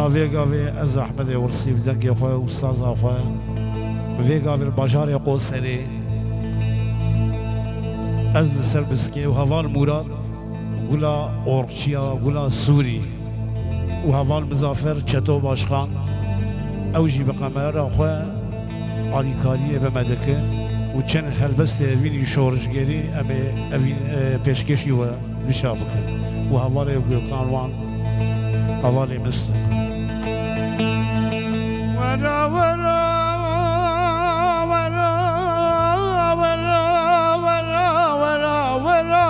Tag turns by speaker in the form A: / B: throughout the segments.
A: ویگاوی از احمد ورسیف دنگ خواه استاز خواه ویگاوی بجار قوسری از لسر بسکی و هوان مراد گلا اورچیا گلا سوری و هوان مزافر چطو باشخان اوجی بقمر خواه علیکاریه به مدکه و چند هلبست اوینی شورشگری امی اوین پیشکشی و نشا بکن و هواره و گلکانوان هواره مثل ورا ورا ورا ورا ورا ورا ورا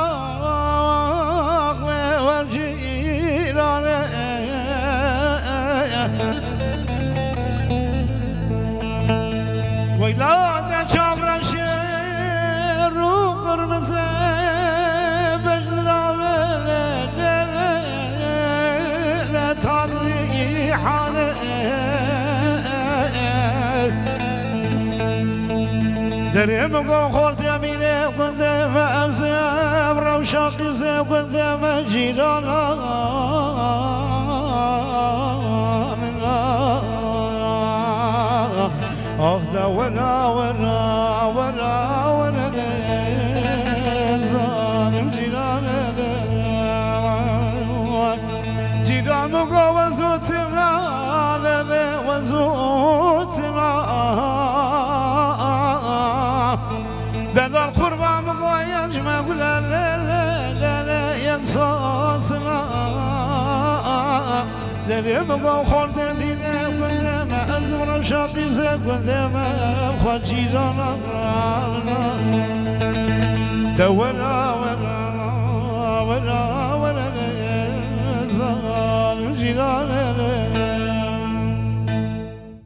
A: ورجیرانه ویلاد چامران شیر رو قرمزه حانه دریم گو خورد میره قدم ازم روشاقی زم قدم جیرانا آخذ ورا ورا ورا ورا ظالم جیرانا جیران گو وزوتنا وزوتنا در القربان مقايا جمع قول لا لا لا لا ينصاصنا دري مقا خورد لينا قل ما أزمر وشاقي زي قل ما خواجيرانا دورا